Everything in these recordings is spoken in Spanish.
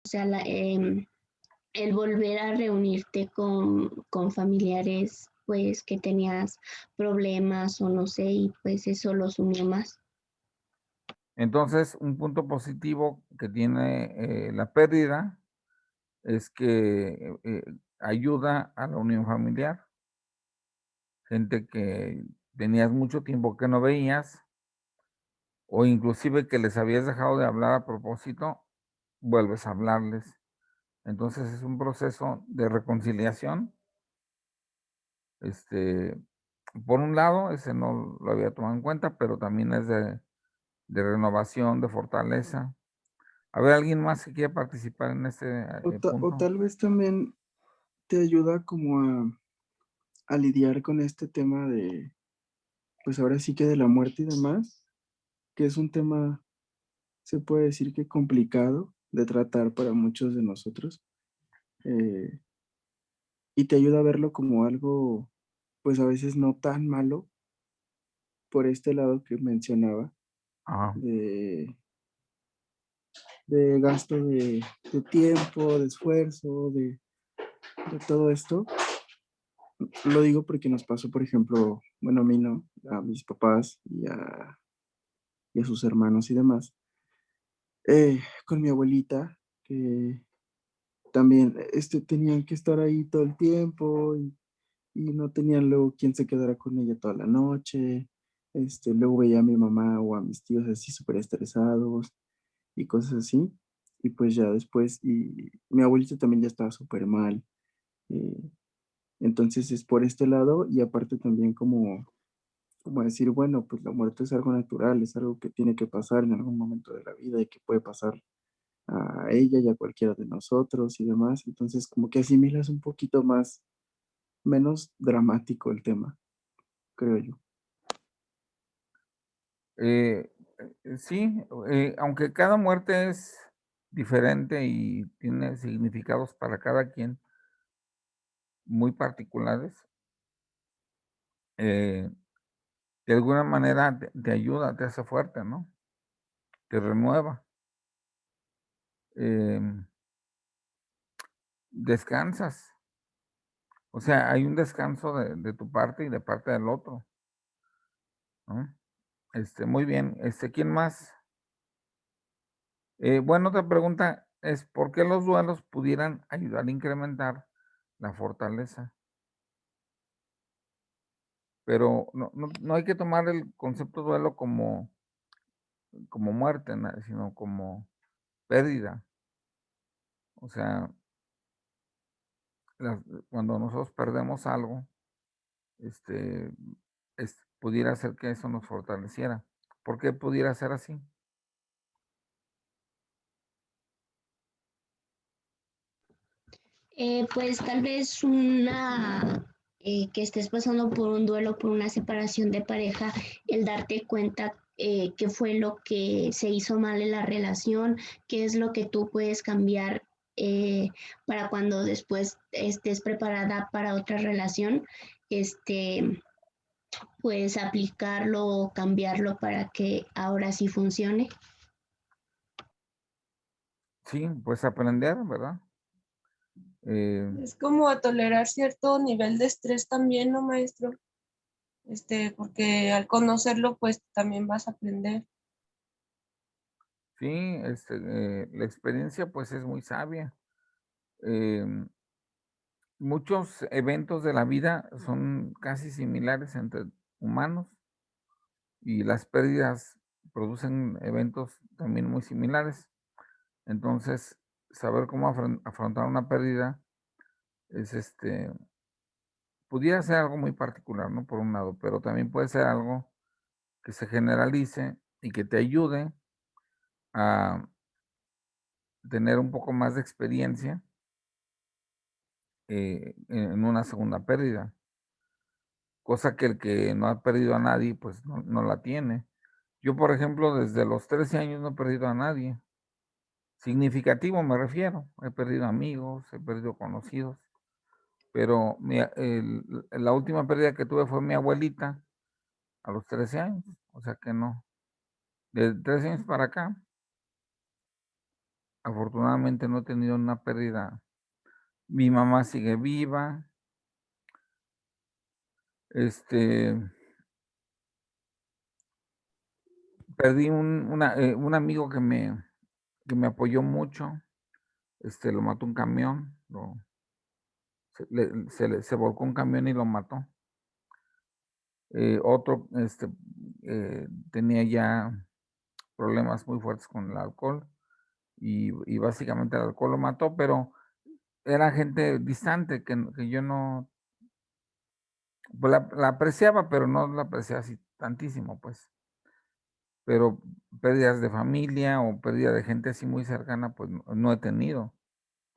O sea, el volver a reunirte con familiares, pues que tenías problemas o no sé, y pues eso los unió más. Entonces, un punto positivo que tiene, la pérdida es que, ayuda a la unión familiar. Gente que tenías mucho tiempo que no veías, o inclusive que les habías dejado de hablar a propósito, vuelves a hablarles. Entonces, es un proceso de reconciliación. Este, por un lado, ese no lo había tomado en cuenta, pero también es de renovación, de fortaleza. A ver, ¿alguien más que quiera participar en este, O punto? tal vez también te ayuda como a lidiar con este tema de, pues ahora sí que de la muerte y demás, que es un tema, se puede decir que complicado de tratar para muchos de nosotros, eh, y te ayuda a verlo como algo, pues a veces no tan malo por este lado que mencionaba, Ajá. de, de gasto de tiempo, de esfuerzo, de todo esto. Lo digo porque nos pasó, por ejemplo, bueno, a mí no, a mis papás y a sus hermanos y demás, con mi abuelita, que también tenían que estar ahí todo el tiempo y no tenían luego quien se quedara con ella toda la noche. Luego veía a mi mamá o a mis tíos así súper estresados y cosas así. Y pues ya después, y mi abuelita también ya estaba súper mal. eh, entonces es por este lado y aparte también como decir, bueno, pues la muerte es algo natural, es algo que tiene que pasar en algún momento de la vida y que puede pasar a ella y a cualquiera de nosotros y demás. Entonces, como que asimilas un poquito más, menos dramático el tema, creo yo. Eh, sí, aunque cada muerte es diferente y tiene significados para cada quien muy particulares, eh, de alguna manera te ayuda, te hace fuerte, ¿no? Te renueva. Em, descansas, o sea, hay un descanso de tu parte y de parte del otro, ¿no? Muy bien, ¿quién más? Bueno, otra pregunta es, ¿por qué los duelos pudieran ayudar a incrementar la fortaleza? Pero no hay que tomar el concepto duelo como muerte, sino como pérdida. O sea, las cuando nosotros perdemos algo, este, pudiera ser que eso nos fortaleciera. ¿Por qué pudiera ser así? Pues tal vez que estés pasando por un duelo, por una separación de pareja, el darte cuenta qué fue lo que se hizo mal en la relación, qué es lo que tú puedes cambiar para cuando después estés preparada para otra relación, este, puedes aplicarlo o cambiarlo para que ahora sí funcione. Sí, pues aprender, ¿verdad? Eh, Es como a tolerar cierto nivel de estrés también, ¿no, maestro? Porque al conocerlo, pues también vas a aprender. sí, la experiencia, pues, es muy sabia. Em, muchos eventos de la vida son casi similares entre humanos y las pérdidas producen eventos también muy similares. Entonces, saber cómo afrontar una pérdida es, pudiera ser algo muy particular, ¿no? Por un lado, pero también puede ser algo que se generalice y que te ayude a tener un poco más de experiencia, en una segunda pérdida, cosa que el que no ha perdido a nadie, pues no la tiene. Yo, por ejemplo, desde los 13 años no he perdido a nadie. Significativo me refiero. He perdido amigos, he perdido conocidos, pero la última pérdida que tuve fue mi abuelita a los 13 años, o sea que no. De 13 años para acá, afortunadamente no he tenido una pérdida. Mi mamá sigue viva. Perdí un amigo que me apoyó mucho. Lo mató un camión, se volcó un camión y lo mató. Otro, tenía ya problemas muy fuertes con el alcohol y básicamente el alcohol lo mató, pero era gente distante que yo no, pues la apreciaba, pero no la apreciaba así tantísimo, pues. Pero pérdidas de familia o pérdida de gente así muy cercana, pues no he tenido.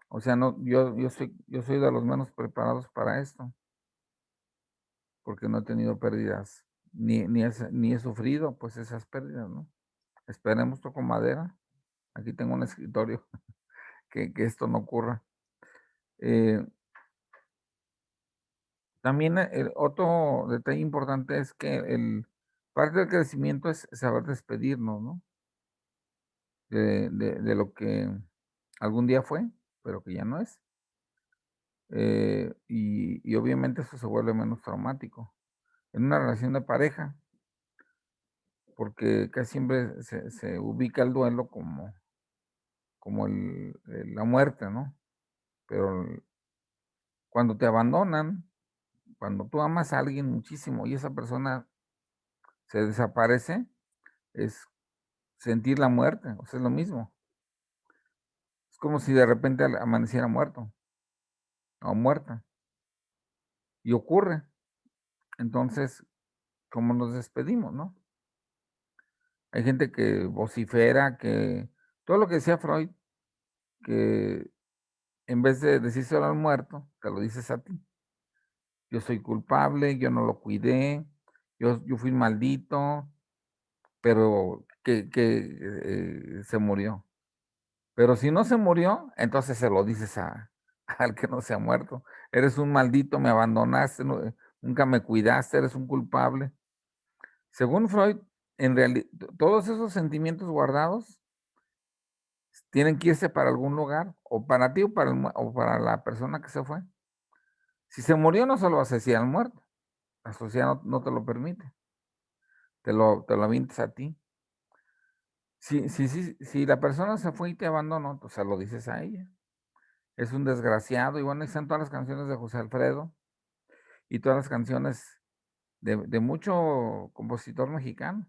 O sea, no, yo soy de los menos preparados para esto, porque no he tenido pérdidas, ni he sufrido, pues, esas pérdidas, ¿no? Esperemos, toco madera. Aquí tengo un escritorio que esto no ocurra. Eh, También, el otro detalle importante es que parte del crecimiento es saber despedirnos, ¿no? De lo que algún día fue, pero que ya no es. Y obviamente eso se vuelve menos traumático. En una relación de pareja, porque casi siempre se ubica el duelo como la muerte, ¿no? Pero cuando te abandonan, cuando tú amas a alguien muchísimo y esa persona se desaparece, es sentir la muerte, o sea, es lo mismo. Es como si de repente amaneciera muerto o muerta, y ocurre. Entonces, ¿cómo nos despedimos, no? Hay gente que vocifera, que todo lo que decía Freud, que en vez de decírselo al muerto, te lo dices a ti. Yo soy culpable, yo no lo cuidé, yo fui maldito, pero que se murió. Pero si no se murió, entonces se lo dices al que no se ha muerto. Eres un maldito, me abandonaste, nunca me cuidaste, eres un culpable. Según Freud, en realidad, todos esos sentimientos guardados tienen que irse para algún lugar, o para ti o para la persona que se fue. Si se murió, no se lo haces al muerto. La sociedad no te lo permite. Te lo avientas a ti. Si la persona se fue y te abandonó, pues se lo dices a ella. Es un desgraciado. Y bueno, ahí están todas las canciones de José Alfredo y todas las canciones de mucho compositor mexicano.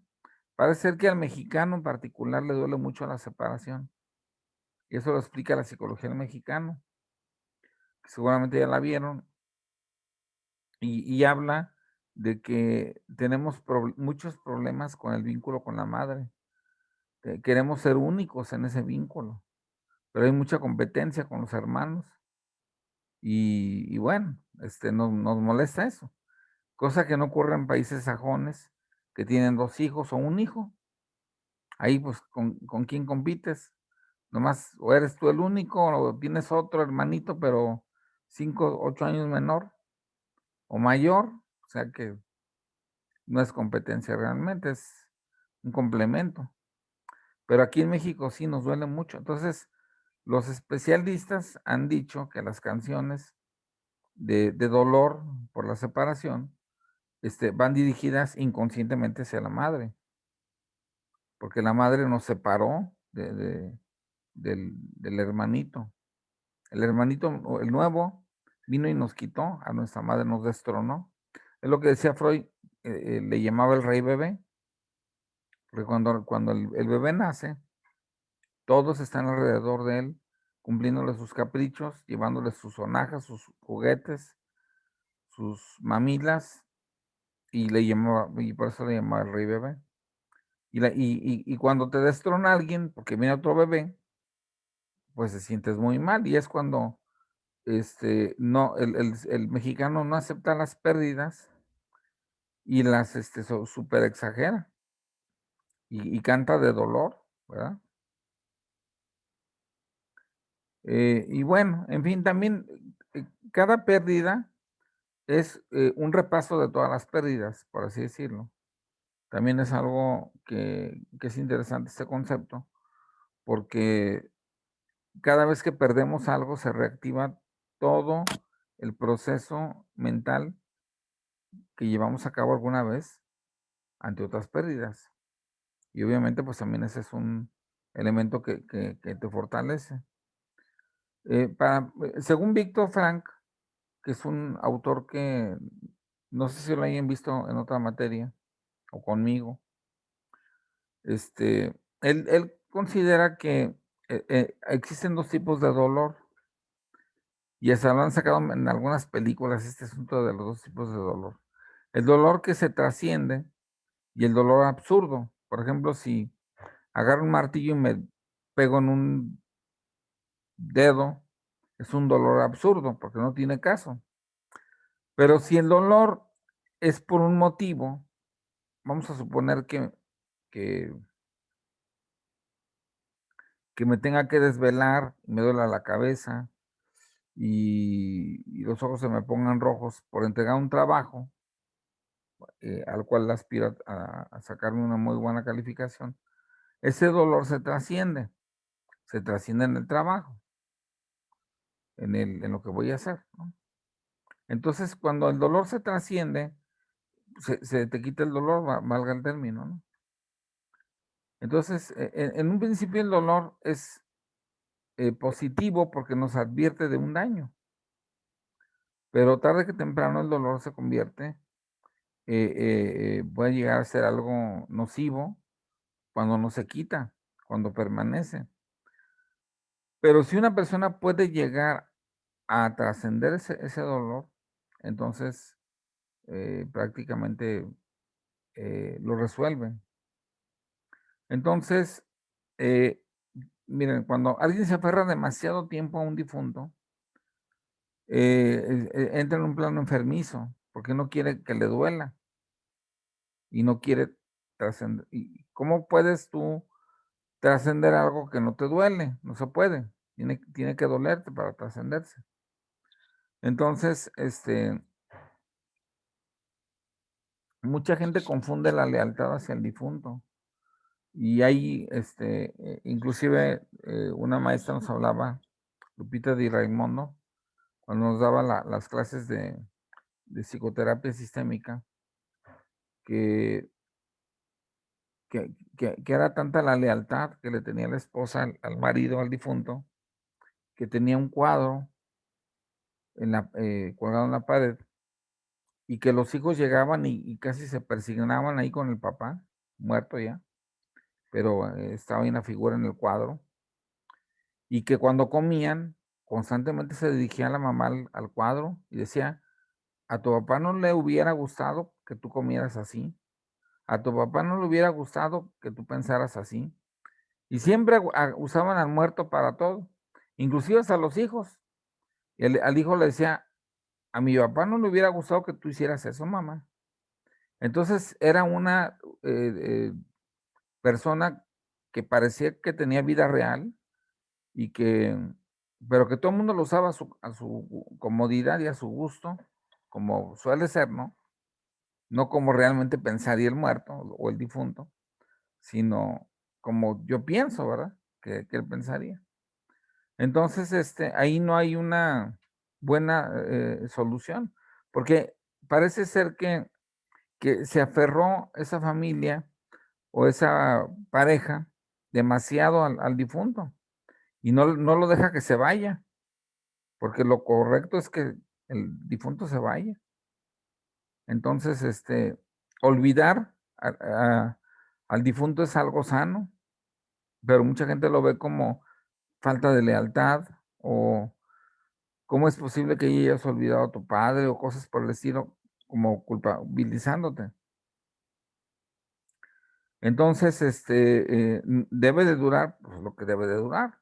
Parece ser que al mexicano en particular le duele mucho la separación. Y eso lo explica la psicología del mexicano, que seguramente ya la vieron, y habla de que tenemos muchos problemas con el vínculo con la madre. Queremos ser únicos en ese vínculo, pero hay mucha competencia con los hermanos. Y bueno, nos molesta eso, cosa que no ocurre en países sajones que tienen 2 hijos o 1 hijo. Ahí, pues, ¿con quién compites? Nomás, o eres tú el único, o tienes otro hermanito, pero 5, 8 años menor o mayor, o sea que no es competencia realmente, es un complemento. Pero aquí en México sí nos duele mucho. Entonces, los especialistas han dicho que las canciones de dolor por la separación, van dirigidas inconscientemente hacia la madre, porque la madre nos separó del hermanito. El hermanito, el nuevo, vino y nos quitó, a nuestra madre nos destronó. Es lo que decía Freud, le llamaba el rey bebé, porque cuando el bebé nace, todos están alrededor de él, cumpliéndole sus caprichos, llevándole sus sonajas, sus juguetes, sus mamilas, y por eso le llamaba el rey bebé. Y cuando te destrona alguien, porque viene otro bebé, pues te sientes muy mal, y es cuando no, el mexicano no acepta las pérdidas y las super exagera y canta de dolor, ¿verdad? Y bueno, en fin, también cada pérdida es un repaso de todas las pérdidas, por así decirlo. También es algo que es interesante este concepto, porque cada vez que perdemos algo se reactiva todo el proceso mental que llevamos a cabo alguna vez ante otras pérdidas. Y obviamente, pues también ese es un elemento que te fortalece. Según Víctor Frank, que es un autor que no sé si lo hayan visto en otra materia o conmigo, él considera que existen dos tipos de dolor y hasta lo han sacado en algunas películas este asunto de los dos tipos de dolor. El dolor que se trasciende y el dolor absurdo. Por ejemplo, si agarro un martillo y me pego en un dedo, es un dolor absurdo porque no tiene caso. Pero si el dolor es por un motivo, vamos a suponer que, que me tenga que desvelar, me duela la cabeza y los ojos se me pongan rojos por entregar un trabajo al cual aspiro a sacarme una muy buena calificación, ese dolor se trasciende en el trabajo, en lo que voy a hacer, ¿no? Entonces, cuando el dolor se trasciende, se te quita el dolor, valga el término, ¿no? Entonces, en un principio el dolor es positivo porque nos advierte de un daño, pero tarde que temprano el dolor se convierte, puede llegar a ser algo nocivo cuando no se quita, cuando permanece. Pero si una persona puede llegar a trascender ese dolor, entonces prácticamente lo resuelve. Entonces, eh, miren, cuando alguien se aferra demasiado tiempo a un difunto, entra en un plano enfermizo, porque no quiere que le duela y no quiere trascender. ¿Y cómo puedes tú trascender algo que no te duele? No se puede. Tiene que dolerte para trascenderse. Entonces, mucha gente confunde la lealtad hacia el difunto. Y ahí, inclusive, una maestra nos hablaba, Lupita Di Raimondo, cuando nos daba las clases de psicoterapia sistémica, que, que era tanta la lealtad que le tenía la esposa al marido, al difunto, que tenía un cuadro colgado en la pared y que los hijos llegaban y casi se persignaban ahí con el papá, muerto ya, pero estaba ahí una figura en el cuadro, y que cuando comían, constantemente se dirigía la mamá al cuadro y decía, a tu papá no le hubiera gustado que tú comieras así, a tu papá no le hubiera gustado que tú pensaras así, y siempre usaban al muerto para todo, inclusive hasta los hijos, y al hijo le decía, a mi papá no le hubiera gustado que tú hicieras eso, mamá. Entonces era una persona que parecía que tenía vida real y pero que todo el mundo lo usaba a su comodidad y a su gusto, como suele ser, ¿no? No como realmente pensaría el muerto o el difunto, sino como yo pienso, ¿verdad? Que él pensaría. Entonces, ahí no hay una buena solución, porque parece ser que se aferró esa familia o esa pareja demasiado al difunto y no lo deja que se vaya, porque lo correcto es que el difunto se vaya. Entonces, olvidar al difunto es algo sano, pero mucha gente lo ve como falta de lealtad o cómo es posible que hayas olvidado a tu padre o cosas por el estilo, como culpabilizándote. Entonces, debe de durar pues, lo que debe de durar,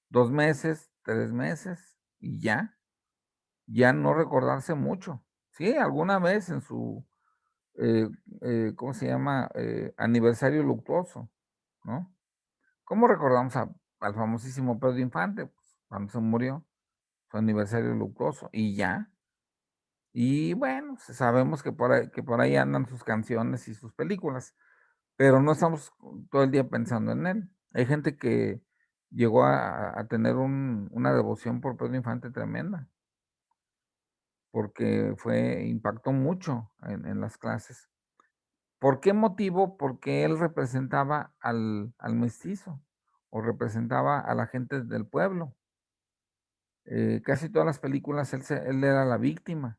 2 meses, 3 meses y ya no recordarse mucho. Sí, alguna vez en su, ¿cómo se llama? Aniversario luctuoso, ¿no? ¿Cómo recordamos al famosísimo Pedro Infante? Pues, cuando se murió, su aniversario luctuoso y ya. Y bueno, sabemos que por ahí andan sus canciones y sus películas, pero no estamos todo el día pensando en él. Hay gente que llegó a tener una devoción por Pedro Infante tremenda, porque impactó mucho en las clases. ¿Por qué motivo? Porque él representaba al mestizo o representaba a la gente del pueblo. Casi todas las películas él era la víctima.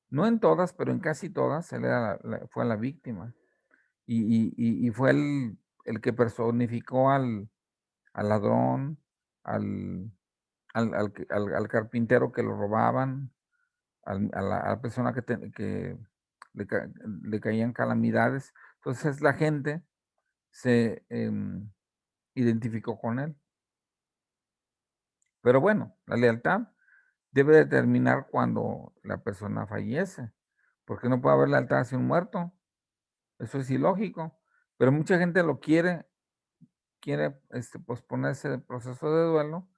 No en todas, pero en casi todas él fue la víctima. Y fue el que personificó al ladrón, al, al carpintero que lo robaban, a la persona que le caían calamidades. Entonces la gente se identificó con él. Pero bueno, la lealtad debe determinar cuando la persona fallece, porque no puede haber lealtad hacia un muerto. Eso es ilógico. Pero mucha gente lo quiere posponerse el proceso de duelo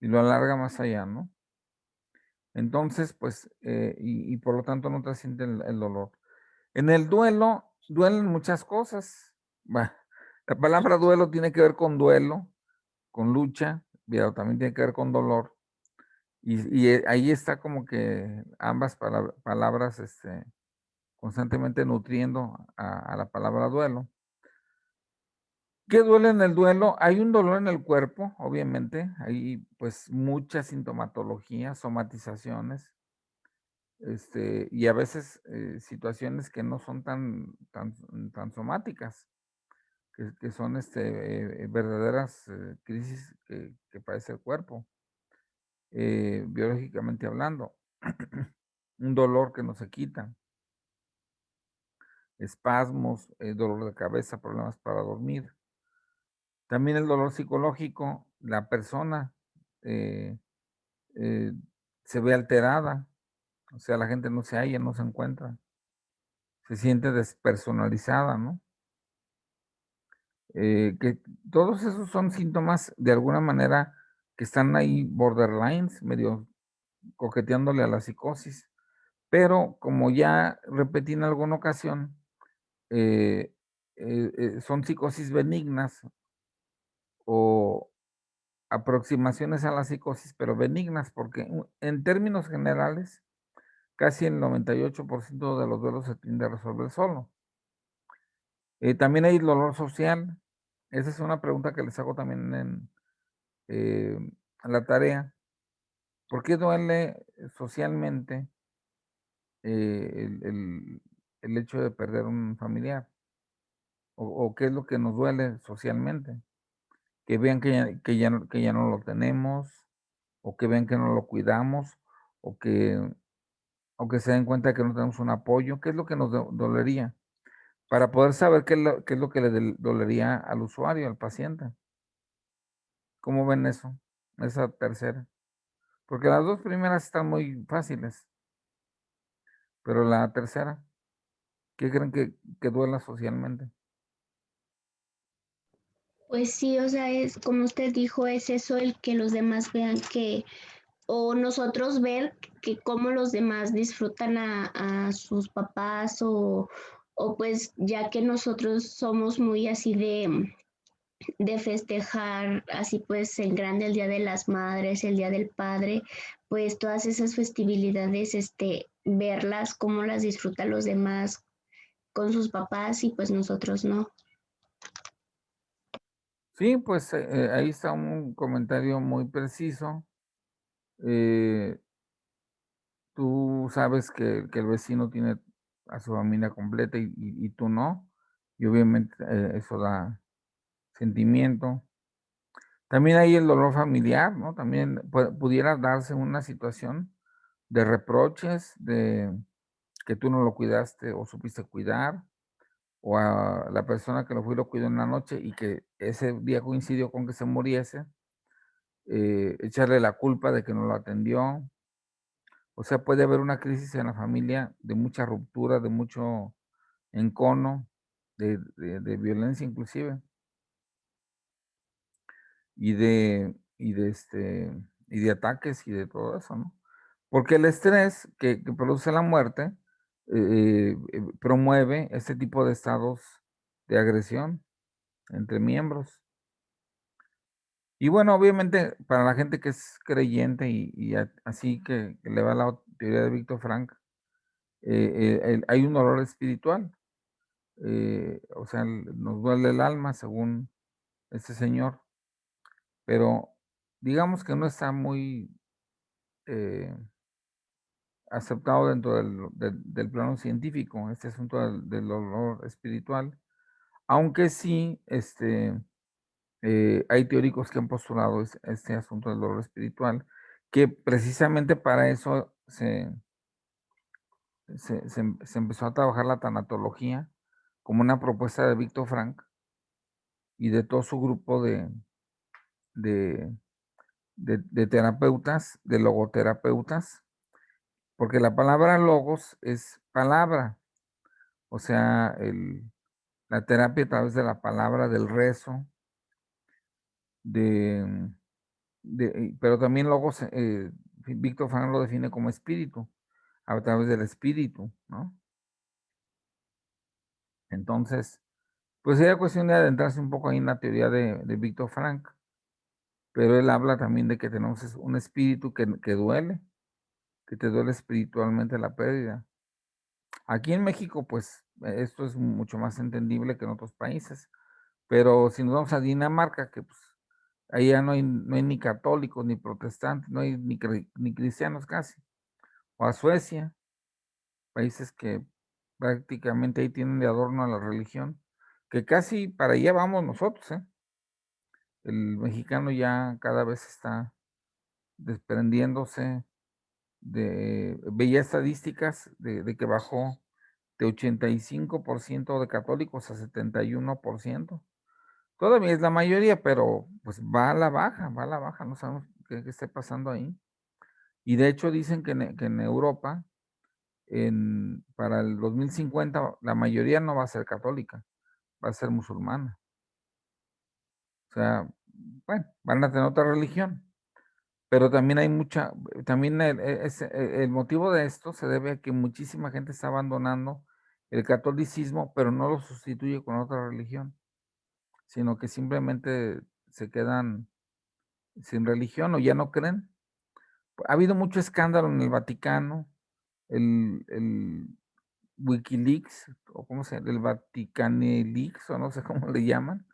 y lo alarga más allá, ¿no? Entonces, pues, y por lo tanto no trasciende el dolor. En el duelo, duelen muchas cosas. La palabra duelo tiene que ver con duelo, con lucha, pero también tiene que ver con dolor. Y ahí está como que ambas palabras constantemente nutriendo a la palabra duelo. ¿Qué duele en el duelo? Hay un dolor en el cuerpo, obviamente. Hay pues mucha sintomatología, somatizaciones, y a veces situaciones que no son tan somáticas, que son verdaderas crisis que padece el cuerpo, biológicamente hablando. Un dolor que no se quita, espasmos, dolor de cabeza, problemas para dormir. También el dolor psicológico, la persona eh, eh, se ve alterada, o sea, la gente no se halla, no se encuentra, se siente despersonalizada, ¿no? Que todos esos son síntomas de alguna manera que están ahí borderlines, medio coqueteándole a la psicosis, pero como ya repetí en alguna ocasión, son psicosis benignas o aproximaciones a la psicosis, pero benignas, porque en términos generales, casi el 98% de los duelos se tiende a resolver solo. También hay dolor social. Esa es una pregunta que les hago también en la tarea. ¿Por qué duele socialmente el hecho de perder un familiar? ¿O qué es lo que nos duele socialmente? Que vean que ya no lo tenemos, o que vean que no lo cuidamos, o que se den cuenta de que no tenemos un apoyo. ¿Qué es lo que nos dolería? Para poder saber qué es lo que le dolería al usuario, al paciente. ¿Cómo ven eso? Esa tercera. Porque las dos primeras están muy fáciles, pero la tercera, ¿qué creen que duela socialmente? Pues sí, o sea, es como usted dijo, es eso el que los demás vean que, o nosotros ver que cómo los demás disfrutan a sus papás o pues ya que nosotros somos muy así de festejar así pues en grande el Día de las Madres, el Día del Padre, pues todas esas festividades, verlas, cómo las disfrutan los demás con sus papás y pues nosotros no. Sí, pues ahí está un comentario muy preciso. Eh, Tú sabes que el vecino tiene a su familia completa y tú no, y obviamente eso da sentimiento. También hay el dolor familiar, ¿no? También pudiera darse una situación de reproches, de que tú no lo cuidaste o supiste cuidar, o a la persona que lo fue y lo cuidó en la noche y que ese día coincidió con que se muriese, echarle la culpa de que no lo atendió. O sea, puede haber una crisis en la familia de mucha ruptura, de mucho encono, de violencia inclusive, y de ataques y de todo eso, ¿no? Porque el estrés que produce la muerte promueve este tipo de estados de agresión entre miembros. Y bueno, obviamente para la gente que es creyente así que le va a la teoría de Víctor Frank, hay un dolor espiritual. O sea, nos duele el alma según este señor, pero digamos que no está muy eh, aceptado dentro del plano científico, este asunto del dolor espiritual, aunque sí, hay teóricos que han postulado este asunto del dolor espiritual, que precisamente para eso se empezó a trabajar la tanatología como una propuesta de Víctor Frank y de todo su grupo de, de terapeutas, de logoterapeutas, porque la palabra logos es palabra, o sea, la terapia a través de la palabra, del rezo, de, pero también logos, Víctor Frank lo define como espíritu, a través del espíritu, ¿no? Entonces, pues sería cuestión de adentrarse un poco ahí en la teoría de Víctor Frank, pero él habla también de que tenemos un espíritu que duele, que te duele espiritualmente la pérdida. Aquí en México, pues esto es mucho más entendible que en otros países, pero si nos vamos a Dinamarca, que pues allá no hay ni católicos ni protestantes, no hay ni cristianos casi, o a Suecia, países que prácticamente ahí tienen de adorno a la religión, que casi para allá vamos nosotros, ¿eh? El mexicano ya cada vez está desprendiéndose veía estadísticas de que bajó de 85% de católicos a 71%. Todavía es la mayoría, pero pues va a la baja, no sabemos qué esté pasando ahí. Y de hecho dicen que en Europa, para el 2050, la mayoría no va a ser católica, va a ser musulmana. O sea, bueno, van a tener otra religión. Pero también hay también el motivo de esto se debe a que muchísima gente está abandonando el catolicismo, pero no lo sustituye con otra religión, sino que simplemente se quedan sin religión o ya no creen. Ha habido mucho escándalo en el Vaticano, el Wikileaks, o cómo se llama, el Vaticaneleaks, o no sé cómo le llaman,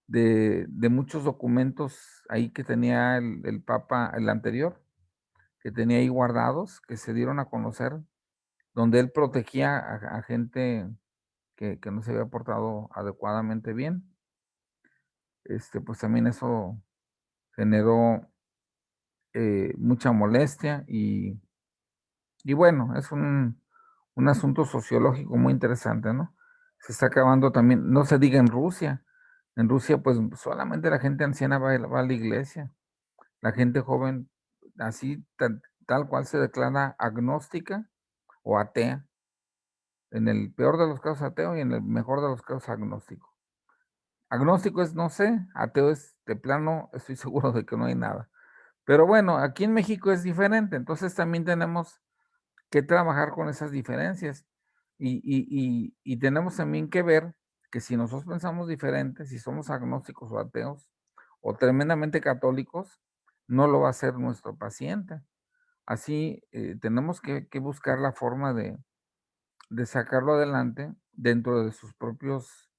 de muchos documentos ahí que tenía el Papa, el anterior, que tenía ahí guardados, que se dieron a conocer, donde él protegía a gente que no se había portado adecuadamente bien. Pues también eso generó mucha molestia y bueno, es un asunto sociológico muy interesante, ¿no? Se está acabando también, no se diga en Rusia pues solamente la gente anciana va a la iglesia, la gente joven así tal cual se declara agnóstica o atea, en el peor de los casos ateo y en el mejor de los casos agnóstico. Agnóstico es no sé, ateo es de plano, estoy seguro de que no hay nada. Pero bueno, aquí en México es diferente, entonces también tenemos que trabajar con esas diferencias y tenemos también que ver que si nosotros pensamos diferente, si somos agnósticos o ateos o tremendamente católicos, no lo va a hacer nuestro paciente. Así tenemos que buscar la forma de sacarlo adelante dentro de sus propios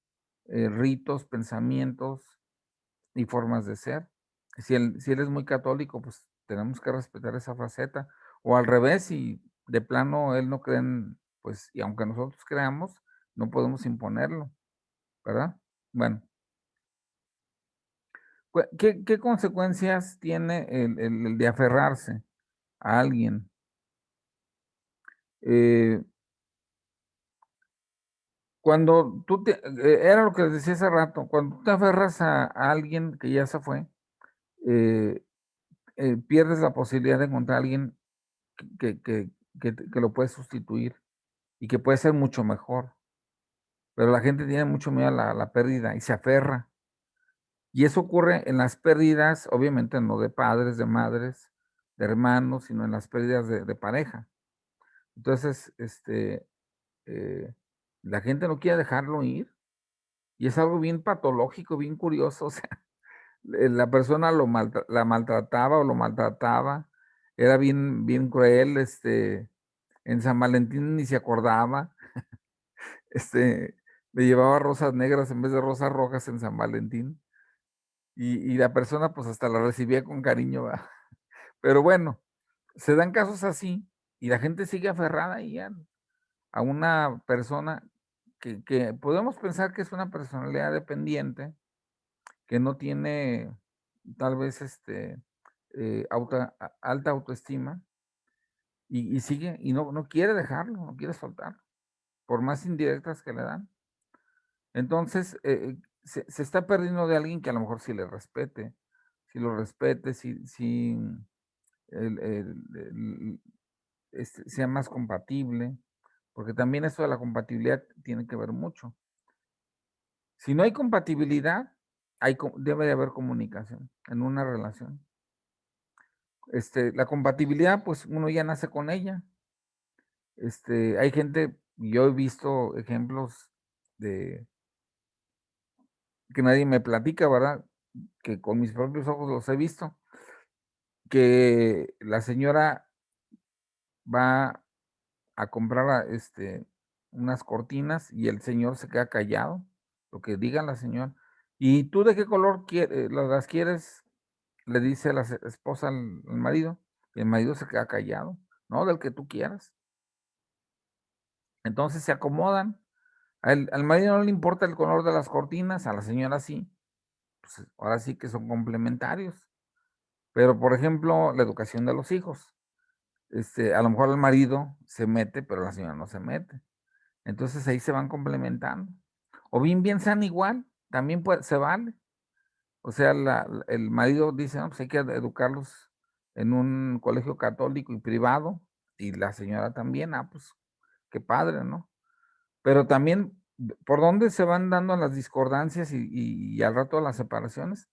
ritos, pensamientos y formas de ser. Si él es muy católico, pues tenemos que respetar esa faceta. O al revés, si de plano él no cree pues, y aunque nosotros creamos, no podemos imponerlo, ¿verdad? Bueno, ¿qué consecuencias tiene el de aferrarse a alguien? Eh, Cuando era lo que les decía hace rato, cuando tú te aferras a alguien que ya se fue, eh, pierdes la posibilidad de encontrar a alguien que, que, que lo puede sustituir y que puede ser mucho mejor. Pero la gente tiene mucho miedo a la pérdida y se aferra. Y eso ocurre en las pérdidas, obviamente no de padres, de madres, de hermanos, sino en las pérdidas de pareja. Entonces, eh, la gente no quiere dejarlo ir. Y es algo bien patológico, bien curioso, o sea, la persona la maltrataba o lo maltrataba, era bien, bien cruel, en San Valentín ni se acordaba, le llevaba rosas negras en vez de rosas rojas en San Valentín, y la persona pues hasta la recibía con cariño, ¿va? Pero bueno, se dan casos así, y la gente sigue aferrada ahí a una persona que podemos pensar que es una personalidad dependiente, que no tiene tal vez alta autoestima y sigue y no quiere dejarlo, no quiere soltarlo, por más indirectas que le dan. Entonces, se está perdiendo de alguien que a lo mejor sí le respete, si lo respete, si sea más compatible, porque también eso de la compatibilidad tiene que ver mucho. Si no hay compatibilidad, debe de haber comunicación en una relación. La compatibilidad, pues uno ya nace con ella. Hay gente, yo he visto ejemplos de que nadie me platica, ¿verdad? Que con mis propios ojos los he visto, que la señora va a comprar unas cortinas y el señor se queda callado, lo que diga la señora. ¿Y tú de qué color las quieres? Le dice la esposa al marido, y el marido se queda callado, no, del que tú quieras. Entonces se acomodan. Al marido no le importa el color de las cortinas, a la señora sí. Pues ahora sí que son complementarios. Pero, por ejemplo, la educación de los hijos. A lo mejor el marido se mete, pero la señora no se mete. Entonces ahí se van complementando. O bien sean igual, también se vale. O sea, el marido dice, no, pues hay que educarlos en un colegio católico y privado, y la señora también, pues qué padre, ¿no? Pero también, ¿por dónde se van dando las discordancias y al rato las separaciones?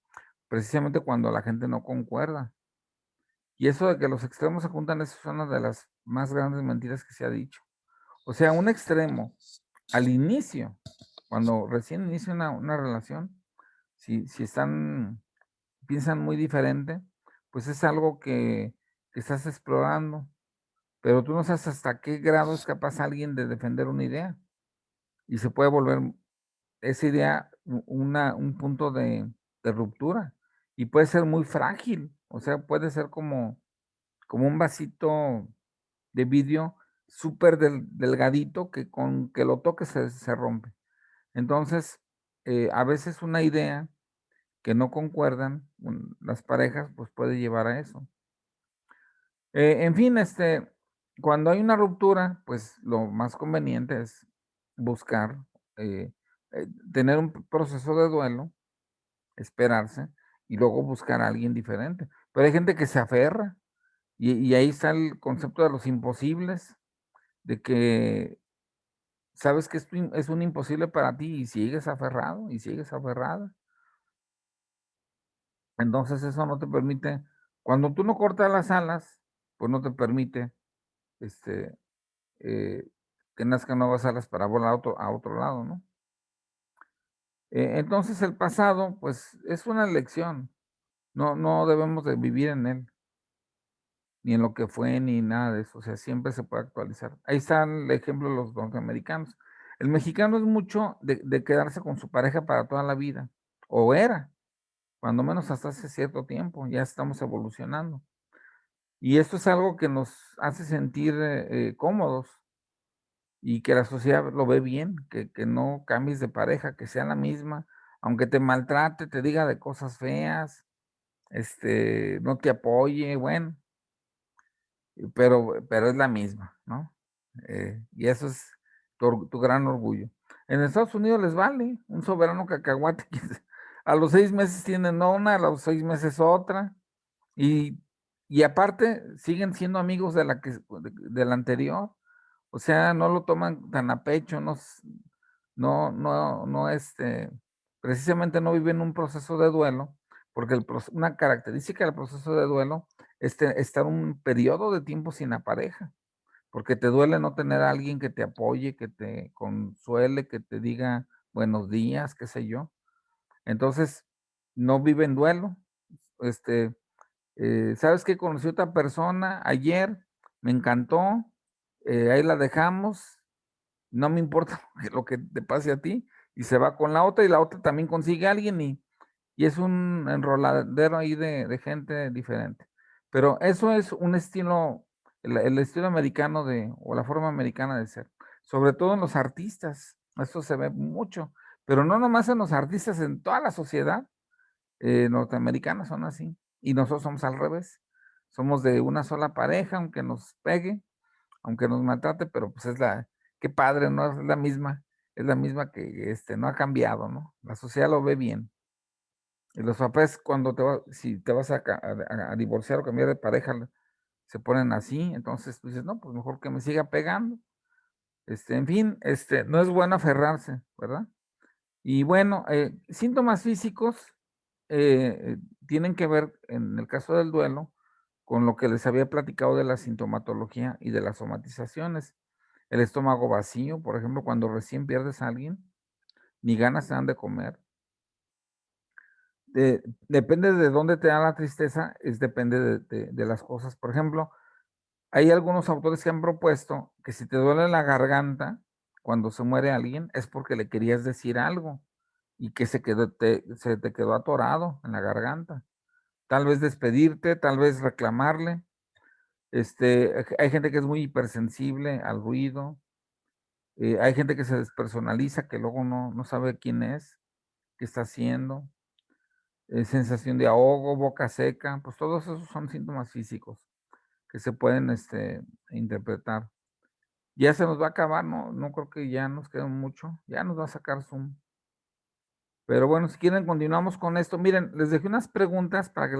Precisamente cuando la gente no concuerda. Y eso de que los extremos se juntan, eso es una de las más grandes mentiras que se ha dicho. O sea, un extremo al inicio, cuando recién inicia una relación, si piensan muy diferente, pues es algo que estás explorando, pero tú no sabes hasta qué grado es capaz alguien de defender una idea y se puede volver esa idea un punto de ruptura y puede ser muy frágil, o sea, puede ser como un vasito de vidrio súper delgadito que con que lo toque se rompe. Entonces, a veces una idea que no concuerdan las parejas, pues puede llevar a eso. En fin, cuando hay una ruptura, pues lo más conveniente es buscar, eh, tener un proceso de duelo, esperarse y luego buscar a alguien diferente. Pero hay gente que se aferra y ahí está el concepto de los imposibles, de que sabes que esto es un imposible para ti y sigues aferrado y sigues aferrada. Entonces eso no te permite, cuando tú no cortas las alas, pues no te permite este, eh, que nazcan nuevas alas para volar a otro lado, ¿no? Entonces el pasado, pues es una lección, no debemos de vivir en él, ni en lo que fue, ni nada de eso, o sea, siempre se puede actualizar. Ahí está el ejemplo de los norteamericanos. El mexicano es mucho de quedarse con su pareja para toda la vida, o era, cuando menos hasta hace cierto tiempo, ya estamos evolucionando. Y esto es algo que nos hace sentir cómodos y que la sociedad lo ve bien, que no cambies de pareja, que sea la misma, aunque te maltrate, te diga de cosas feas, no te apoye, bueno, pero es la misma, ¿no? Y eso es tu gran orgullo. En Estados Unidos les vale un soberano cacahuate, que a los 6 meses tienen una, a los 6 meses otra, y, y aparte siguen siendo amigos de la anterior. O sea, no lo toman tan a pecho, no, precisamente no viven un proceso de duelo, porque una característica del proceso de duelo es estar un periodo de tiempo sin la pareja, porque te duele no tener a alguien que te apoye, que te consuele, que te diga buenos días, qué sé yo. Entonces, no vive en duelo. ¿Sabes qué? Conocí a otra persona ayer, me encantó, ahí la dejamos, no me importa lo que te pase a ti, y se va con la otra, y la otra también consigue a alguien, y es un enroladero ahí de gente diferente. Pero eso es un estilo, el estilo americano o la forma americana de ser, sobre todo en los artistas, eso se ve mucho, pero no nomás en los artistas, en toda la sociedad norteamericanas son así, y nosotros somos al revés, somos de una sola pareja, aunque nos pegue, aunque nos maltrate, pero pues qué padre, ¿no? Es la misma que no ha cambiado, ¿no? La sociedad lo ve bien. Y los papás cuando si te vas a divorciar o cambiar de pareja, se ponen así, entonces tú dices, no, pues mejor que me siga pegando. En fin, no es bueno aferrarse, ¿verdad? Y bueno, síntomas físicos tienen que ver, en el caso del duelo, con lo que les había platicado de la sintomatología y de las somatizaciones. El estómago vacío, por ejemplo, cuando recién pierdes a alguien, ni ganas te dan de comer. Depende de dónde te da la tristeza, depende de las cosas. Por ejemplo, hay algunos autores que han propuesto que si te duele la garganta cuando se muere alguien, es porque le querías decir algo y que se te quedó atorado en la garganta. Tal vez despedirte, tal vez reclamarle. Hay gente que es muy hipersensible al ruido. Hay gente que se despersonaliza, que luego no sabe quién es, qué está haciendo. Sensación de ahogo, boca seca, pues todos esos son síntomas físicos que se pueden interpretar. Ya se nos va a acabar, no creo que ya nos quede mucho, ya nos va a sacar Zoom. Pero bueno, si quieren continuamos con esto. Miren, les dejé unas preguntas para que